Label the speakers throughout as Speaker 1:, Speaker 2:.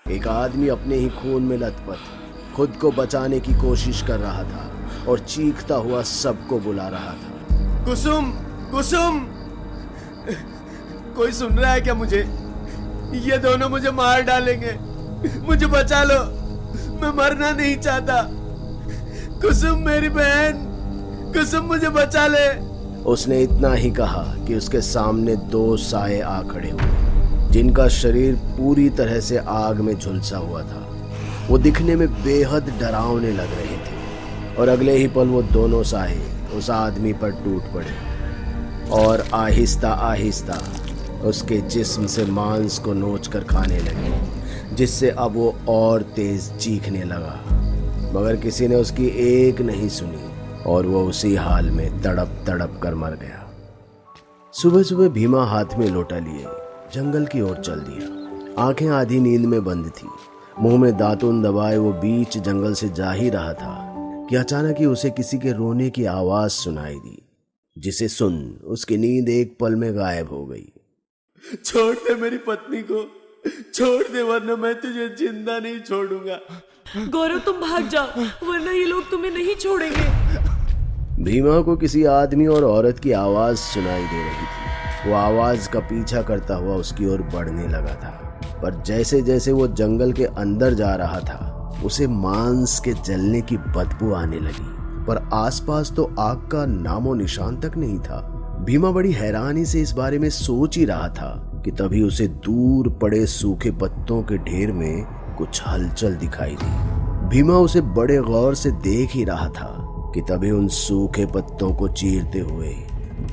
Speaker 1: एक आदमी अपने ही खून में लथपथ खुद को बचाने की कोशिश कर रहा था और चीखता हुआ सबको बुला रहा था।
Speaker 2: कुसुम, कुसुम, कोई सुन रहा है क्या मुझे? ये दोनों मुझे मार डालेंगे, मुझे बचा लो, मैं मरना नहीं चाहता। कुसुम मेरी बहन, कुसुम मुझे बचा ले।
Speaker 1: उसने इतना ही कहा कि उसके सामने दो साए आ खड़े हुए, जिनका शरीर पूरी तरह से आग में झुलसा हुआ था। वो दिखने में बेहद डरावने लग रहे थे और अगले ही पल वो दोनों साए उस आदमी पर टूट पड़े और आहिस्ता आहिस्ता उसके जिस्म से मांस को नोच कर खाने लगे, जिससे अब वो और तेज चीखने लगा। मगर किसी ने उसकी एक नहीं सुनी और वो उसी हाल में तड़प तड़प कर मर गया। सुबह सुबह भीमा हाथ में लोटा लिए जंगल की ओर चल दिया। आंखें आधी नींद में बंद थी, मुंह में दातुन दबाए वो बीच जंगल से जा ही रहा था कि अचानक ही उसे किसी के रोने की आवाज सुनाई दी, जिसे सुन उसकी नींद एक पल में गायब हो गई।
Speaker 2: छोड़ दे मेरी पत्नी को, छोड़ दे, वरना मैं तुझे जिंदा नहीं छोड़ूंगा।
Speaker 3: गौरव तुम भाग जाओ, वरना ये लोग तुम्हें नहीं छोड़ेंगे।
Speaker 1: भीमा को किसी आदमी और औरत की आवाज सुनाई दे रही थी। वो आवाज का पीछा करता हुआ उसकी ओर बढ़ने लगा था, पर जैसे जैसे वो जंगल के अंदर जा रहा था उसे मांस के जलने की बदबू आने लगी, पर आसपास तो आग का नामो निशान तक नहीं था। भीमा बड़ी हैरानी से इस बारे में सोच ही रहा था कि तभी उसे दूर पड़े सूखे पत्तों के ढेर में कुछ हलचल दिखाई दी। भीमा उसे बड़े गौर से देख ही रहा था कि तभी उन सूखे पत्तों को चीरते हुए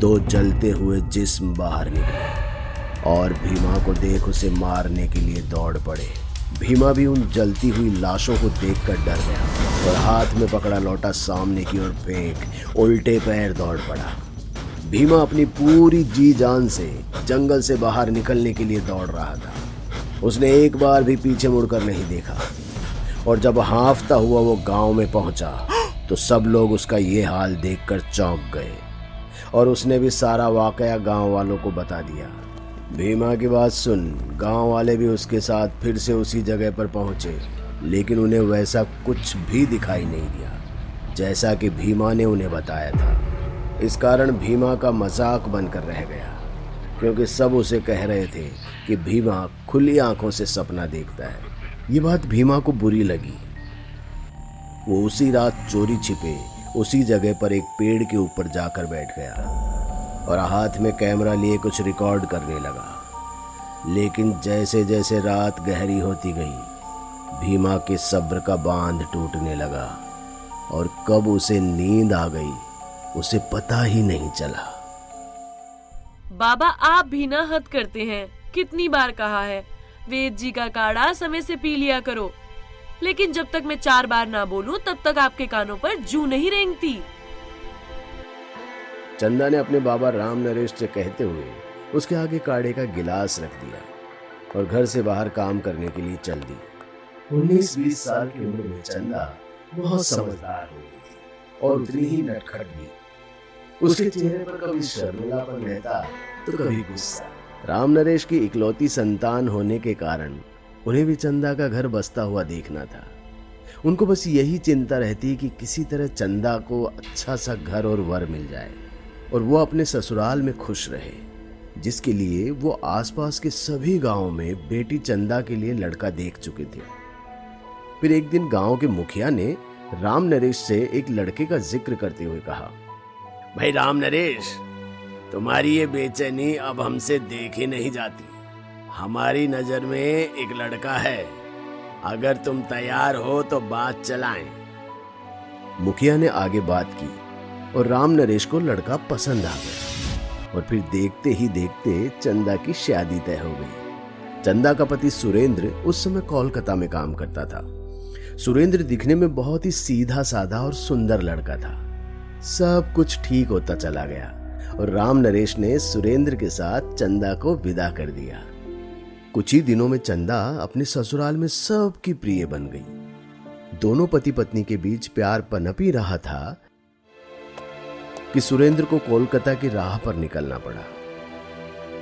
Speaker 1: दो जलते हुए जिस्म बाहर निकले और भीमा को देख उसे मारने के लिए दौड़ पड़े। भीमा भी उन जलती हुई लाशों को देखकर डर गया और हाथ में पकड़ा लोटा सामने की ओर फेंक उल्टे पैर दौड़ पड़ा। भीमा अपनी पूरी जी जान से जंगल से बाहर निकलने के लिए दौड़ रहा था। उसने एक बार भी पीछे मुड़कर नहीं देखा और जब हांफता हुआ वो गांव में पहुंचा तो सब लोग उसका ये हाल देखकर चौंक गए और उसने भी सारा वाकया गांव वालों को बता दिया। भीमा की बात सुन गांव वाले भी उसके साथ फिर से उसी जगह पर पहुंचे, लेकिन उन्हें वैसा कुछ भी दिखाई नहीं दिया जैसा कि भीमा ने उन्हें बताया था। इस कारण भीमा का मजाक बनकर रह गया, क्योंकि सब उसे कह रहे थे कि भीमा खुली आंखों से सपना देखता है। ये बात भीमा को बुरी लगी। वो उसी रात चोरी छिपे उसी जगह पर एक पेड़ के ऊपर जाकर बैठ गया और हाथ में कैमरा लिए कुछ रिकॉर्ड करने लगा। लेकिन जैसे जैसे रात गहरी होती गई भीमा के सब्र का बांध टूटने लगा और कब उसे नींद आ गई उसे पता ही नहीं चला।
Speaker 3: बाबा आप भी ना हद करते हैं, कितनी बार कहा है वेद जी का काढ़ा समय से पी लिया करो, लेकिन जब तक मैं 4 बार ना बोलूं तब तक आपके कानों पर जूं नहीं रेंगती।
Speaker 1: चंदा ने अपने बाबा राम नरेश से कहते हुए उसके आगे काढ़े का गिलास रख दिया और घर से बाहर काम करने के लिए चल दी। 19-20 साल की उम्र में चंदा बहुत समझदार हो गई थी और उतनी ही नटखट भी। उसके चेहरे पर कभी शर्मिलापन रहता तो कभी गुस्सा। राम नरेश की इकलौती संतान होने के कारण उन्हें भी चंदा का घर बसता हुआ देखना था। उनको बस यही चिंता रहती कि किसी तरह चंदा को अच्छा सा घर और वर मिल जाए और वो अपने ससुराल में खुश रहे, जिसके लिए वो आसपास के सभी गांवों में बेटी चंदा के लिए लड़का देख चुके थे। फिर एक दिन गांव के मुखिया ने राम नरेश से एक लड़के का जिक्र करते हुए कहा,
Speaker 2: भाई राम नरेश, तुम्हारी ये बेचैनी अब हमसे देखी नहीं जाती। हमारी नजर में एक लड़का है, अगर तुम तैयार हो तो बात चलाएं।
Speaker 1: मुखिया ने आगे बात की और राम नरेश को लड़का पसंद आ गया और फिर देखते ही देखते चंदा की शादी तय हो गई। चंदा का पति सुरेंद्र उस समय कोलकाता में काम करता था। सुरेंद्र दिखने में बहुत ही सीधा साधा और सुंदर लड़का था। सब कुछ ठीक होता चला गया और राम नरेश ने सुरेंद्र के साथ चंदा को विदा कर दिया। कुछ ही दिनों में चंदा अपने ससुराल में सबकी प्रिय बन गई। दोनों पति पत्नी के बीच प्यार पनप ही रहा था कि सुरेंद्र को कोलकाता की राह पर निकलना पड़ा।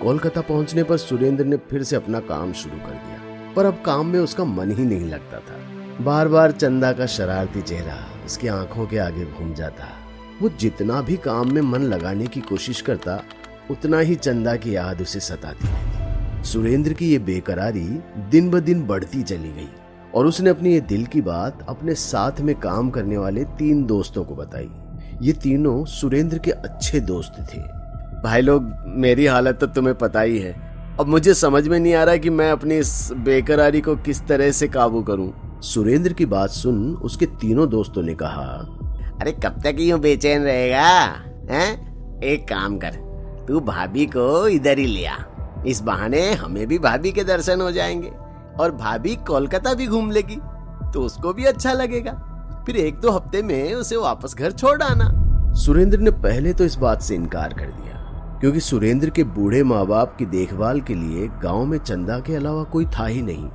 Speaker 1: कोलकाता पहुंचने पर सुरेंद्र ने फिर से अपना काम शुरू कर दिया। पर अब काम में उसका मन ही नहीं लगता था। बार बार चंदा का शरारती चेहरा उसकी आंखों के आगे घूम जाता। वो जितना भी काम में मन लगाने की कोशिश करता, उतना ही चंदा की याद उसे सताती रहती। सुरेंद्र की ये बेकरारी दिन ब दिन बढ़ती चली गई और उसने अपनी ये दिल की बात अपने साथ में काम करने वाले 3 दोस्तों को बताई। ये तीनों सुरेंद्र के अच्छे दोस्त थे। भाई लोग, मेरी हालत तो तुम्हें पता ही है। अब मुझे समझ में नहीं आ रहा कि मैं अपनी इस बेकरारी को किस तरह से काबू करूं। सुरेंद्र की बात सुन उसके तीनों दोस्तों ने कहा,
Speaker 2: अरे कब तक यूं बेचैन रहेगा हैं? एक काम कर, तू भाभी को इधर ही ले आ। इस बहाने हमें भी भाभी के दर्शन हो जाएंगे और भाभी कोलकाता भी घूम लेगी तो उसको भी अच्छा लगेगा। फिर 1-2 हफ्ते में उसे वापस घर छोड़ आना।
Speaker 1: सुरेंद्र ने पहले तो इस बात से इनकार कर दिया, क्योंकि सुरेंद्र के बूढ़े माँ बाप की देखभाल के लिए गांव में चंदा के अलावा कोई था ही नहीं।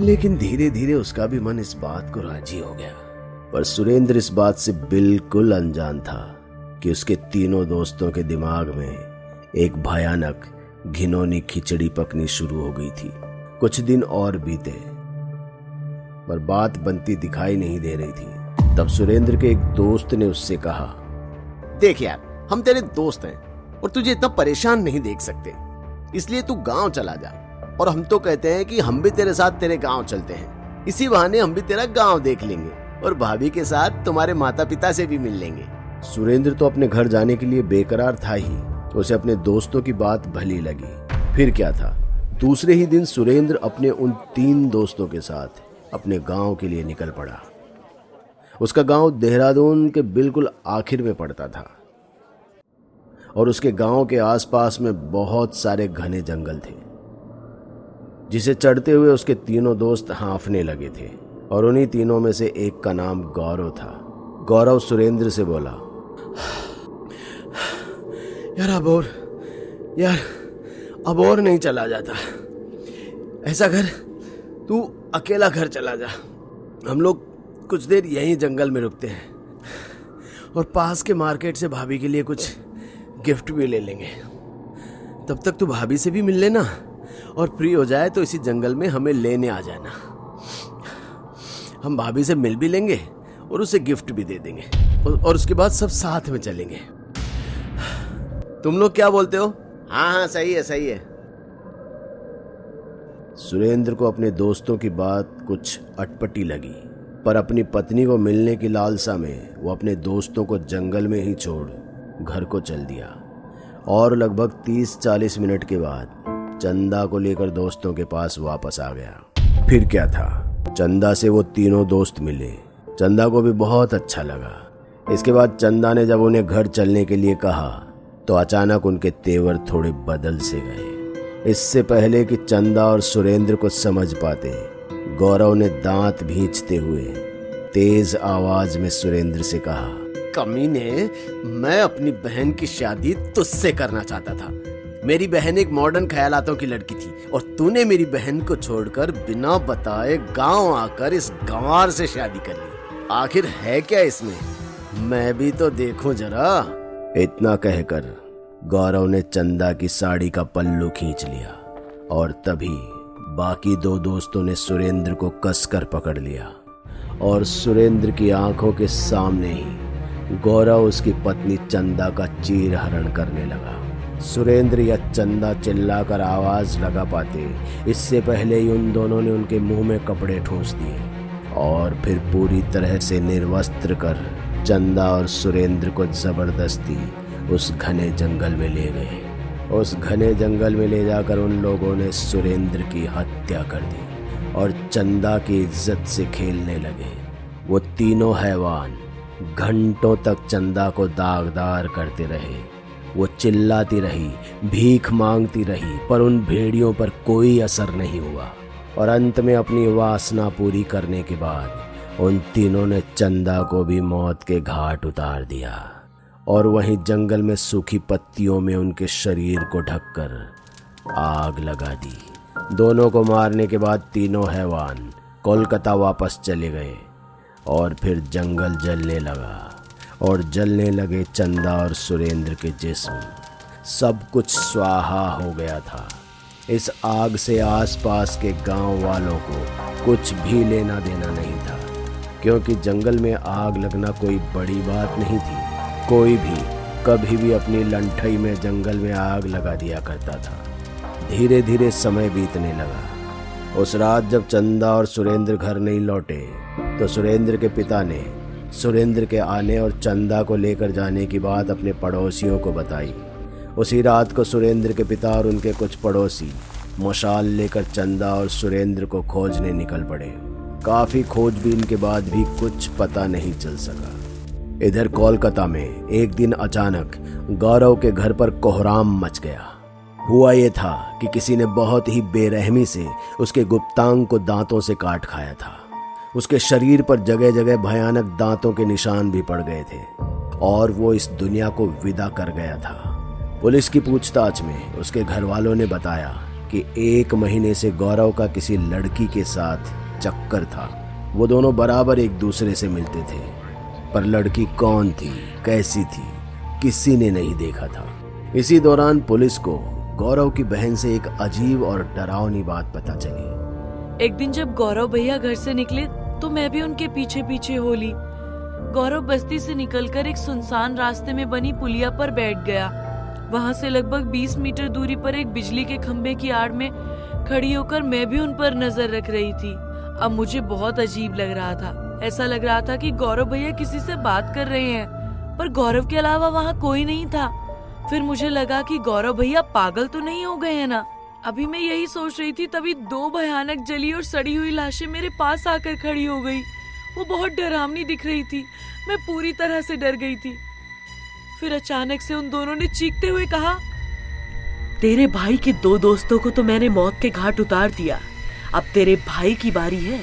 Speaker 1: लेकिन धीरे धीरे उसका भी मन इस बात को राजी हो गया। पर सुरेंद्र इस बात से बिल्कुल अनजान था कि उसके तीनों दोस्तों के दिमाग में एक भयानक घिनौनी खिचड़ी पकनी शुरू हो गई थी। कुछ दिन और बीते, पर बात बनती दिखाई नहीं दे रही थी। तब सुरेंद्र के एक दोस्त ने उससे कहा,
Speaker 2: देख यार, हम तेरे दोस्त हैं और तुझे इतना परेशान नहीं देख सकते, इसलिए तू गांव चला जा। और हम तो कहते हैं कि हम भी तेरे साथ तेरे गांव चलते हैं। इसी बहाने हम भी तेरा गांव देख लेंगे और भाभी के साथ तुम्हारे माता पिता से भी मिल लेंगे।
Speaker 1: सुरेंद्र तो अपने घर जाने के लिए बेकरार था ही। उसे अपने दोस्तों की बात भली लगी। फिर क्या था, दूसरे ही दिन सुरेंद्र अपने उन 3 दोस्तों के साथ अपने गांव के लिए निकल पड़ा। उसका गांव देहरादून के बिल्कुल आखिर में पड़ता था और उसके गांव के आसपास में बहुत सारे घने जंगल थे, जिसे चढ़ते हुए उसके तीनों दोस्त हाँफने लगे थे। और उन्हीं तीनों में से एक का नाम गौरव था। गौरव सुरेंद्र से बोला,
Speaker 2: यार अब और नहीं चला जाता। ऐसा कर, तू अकेला घर चला जा। हम लोग कुछ देर यहीं जंगल में रुकते हैं और पास के मार्केट से भाभी के लिए कुछ गिफ्ट भी ले लेंगे। तब तक तू भाभी से भी मिल लेना और फ्री हो जाए तो इसी जंगल में हमें लेने आ जाना। हम भाभी से मिल भी लेंगे और उसे गिफ्ट भी दे देंगे और उसके बाद सब साथ में चलेंगे। तुम लोग क्या बोलते हो? हाँ, सही है।
Speaker 1: सुरेंद्र को अपने दोस्तों की बात कुछ अटपटी लगी, पर अपनी पत्नी को मिलने की लालसा में वो अपने दोस्तों को जंगल में ही छोड़ घर को चल दिया। और लगभग 30-40 मिनट के बाद चंदा को लेकर दोस्तों के पास वापस आ गया। फिर क्या था, चंदा से वो तीनों दोस्त मिले। चंदा को भी बहुत अच्छा लगा। इसके बाद चंदा ने जब उन्हें घर चलने के लिए कहा तो अचानक उनके तेवर थोड़े बदल से गए। इससे पहले कि चंदा और सुरेंद्र को समझ पाते, गौरव ने दांत भींचते हुए तेज आवाज में सुरेंद्र से कहा,
Speaker 2: कमीने, मैं अपनी बहन की शादी तुझसे करना चाहता था। मेरी बहन एक मॉडर्न ख्यालातों की लड़की थी और तूने मेरी बहन को छोड़कर बिना बताए गांव आकर इस गंवार से शादी कर ली। आखिर है क्या इसमें? मैं भी तो देखूं जरा।
Speaker 1: इतना कहकर गौरव ने चंदा की साड़ी का पल्लू खींच लिया और तभी बाकी 2 दोस्तों ने सुरेंद्र को कसकर पकड़ लिया और सुरेंद्र की आंखों के सामने ही गौरव उसकी पत्नी चंदा का चीर हरण करने लगा। सुरेंद्र या चंदा चिल्लाकर आवाज लगा पाते, इससे पहले ही उन दोनों ने उनके मुंह में कपड़े ठूंस दिए और फिर पूरी तरह से निर्वस्त्र कर चंदा और सुरेंद्र को जबरदस्ती उस घने जंगल में ले गए। उस घने जंगल में ले जाकर उन लोगों ने सुरेंद्र की हत्या कर दी और चंदा की इज्जत से खेलने लगे। वो तीनों हैवान घंटों तक चंदा को दागदार करते रहे। वो चिल्लाती रही, भीख मांगती रही, पर उन भेड़ियों पर कोई असर नहीं हुआ और अंत में अपनी वासना पूरी करने के बाद उन तीनों ने चंदा को भी मौत के घाट उतार दिया और वहीं जंगल में सूखी पत्तियों में उनके शरीर को ढककर आग लगा दी। दोनों को मारने के बाद तीनों हैवान कोलकाता वापस चले गए और फिर जंगल जलने लगा और जलने लगे चंदा और सुरेंद्र के जिस्म। सब कुछ स्वाहा हो गया था। इस आग से आसपास के गांव वालों को कुछ भी लेना देना नहीं था, क्योंकि जंगल में आग लगना कोई बड़ी बात नहीं थी। कोई भी कभी भी अपनी लंठई में जंगल में आग लगा दिया करता था। धीरे धीरे समय बीतने लगा। उस रात जब चंदा और सुरेंद्र घर नहीं लौटे तो सुरेंद्र के पिता ने सुरेंद्र के आने और चंदा को लेकर जाने की बात अपने पड़ोसियों को बताई। उसी रात को सुरेंद्र के पिता और उनके कुछ पड़ोसी मशाल लेकर चंदा और सुरेंद्र को खोजने निकल पड़े। काफी खोजबीन के बाद भी कुछ पता नहीं चल सका। इधर कोलकाता में एक दिन अचानक गौरव के घर पर कोहराम मच गया। हुआ ये था कि किसी ने बहुत ही बेरहमी से उसके गुप्तांग को दांतों से काट खाया था। उसके शरीर पर जगह जगह भयानक दांतों के निशान भी पड़ गए थे और वो इस दुनिया को विदा कर गया था। पुलिस की पूछताछ में उसके घर वालों ने बताया कि 1 महीने से गौरव का किसी लड़की के साथ चक्कर था। वो दोनों बराबर एक दूसरे से मिलते थे, पर लड़की कौन थी, कैसी थी, किसी ने नहीं देखा था। इसी दौरान पुलिस को गौरव की बहन से एक अजीब और डरावनी बात पता चली।
Speaker 3: एक दिन जब गौरव भैया घर से निकले तो मैं भी उनके पीछे पीछे हो ली। गौरव बस्ती से निकलकर एक सुनसान रास्ते में बनी पुलिया पर बैठ गया। वहां से लगभग 20 मीटर दूरी पर एक बिजली के खंभे की आड़ में खड़ी होकर मैं भी उन पर नजर रख रही थी। अब मुझे बहुत अजीब लग रहा था। ऐसा लग रहा था कि गौरव भैया किसी से बात कर रहे हैं, पर गौरव के अलावा वहाँ कोई नहीं था। फिर मुझे लगा कि गौरव भैया पागल तो नहीं हो गए हैं ना। अभी मैं यही सोच रही थी तभी 2 भयानक जली और सड़ी हुई लाशें मेरे पास आकर खड़ी हो गई। वो बहुत डरावनी दिख रही थी। मैं पूरी तरह से डर गई थी। फिर अचानक से उन दोनों ने चीखते हुए कहा, तेरे भाई के 2 दोस्तों को तो मैंने मौत के घाट उतार दिया, अब तेरे भाई की बारी है।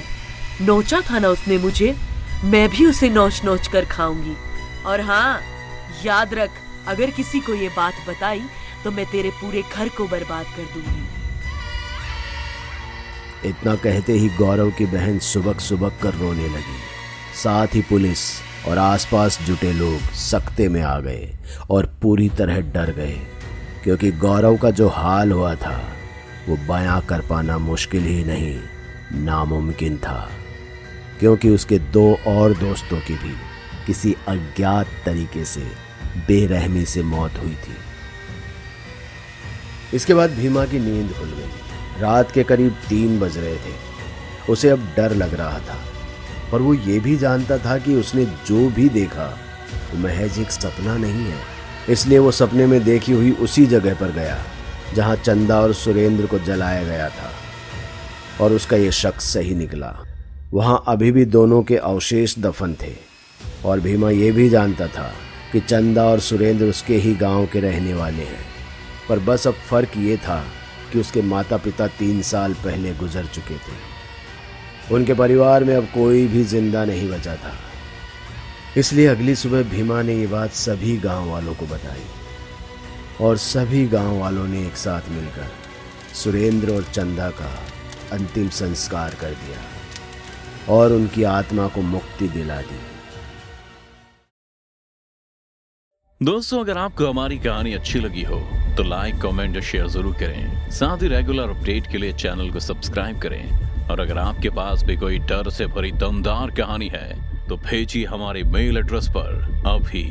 Speaker 3: नोचा था ना उसने मुझे, मैं भी उसे नोच नोच कर खाऊंगी। और हाँ, याद रख, अगर किसी को ये बात बताई तो मैं तेरे पूरे घर को बर्बाद कर दूंगी।
Speaker 1: इतना कहते ही गौरव की बहन सुबक सुबक कर रोने लगी। साथ ही पुलिस और आसपास जुटे लोग सकते में आ गए और पूरी तरह डर गए, क्योंकि गौरव का जो हाल हुआ था वो बयां कर पाना मुश्किल ही नहीं, नामुमकिन था, क्योंकि उसके 2 और दोस्तों की भी किसी अज्ञात तरीके से बेरहमी से मौत हुई थी। इसके बाद भीमा की नींद खुल गई। रात के करीब 3 बज रहे थे। उसे अब डर लग रहा था, पर वो ये भी जानता था कि उसने जो भी देखा वो महज एक सपना नहीं है। इसलिए वो सपने में देखी हुई उसी जगह पर गया जहां चंदा और सुरेंद्र को जलाया गया था, और उसका ये शक सही निकला। वहां अभी भी दोनों के अवशेष दफन थे, और भीमा ये भी जानता था कि चंदा और सुरेंद्र उसके ही गांव के रहने वाले हैं। पर बस अब फर्क ये था कि उसके माता पिता 3 साल पहले गुजर चुके थे। उनके परिवार में अब कोई भी जिंदा नहीं बचा था। इसलिए अगली सुबह भीमा ने ये बात सभी गांव वालों को बताई, और सभी गांव वालों ने एक साथ मिलकर सुरेंद्र और चंदा का अंतिम संस्कार कर दिया और उनकी आत्मा को मुक्ति दिला दी।
Speaker 4: दोस्तों, अगर आपको हमारी कहानी अच्छी लगी हो तो लाइक, कमेंट और शेयर जरूर करें। साथ ही रेगुलर अपडेट के लिए चैनल को सब्सक्राइब करें। और अगर आपके पास भी कोई डर से भरी दमदार कहानी है तो भेजिए हमारे मेल एड्रेस पर अभी।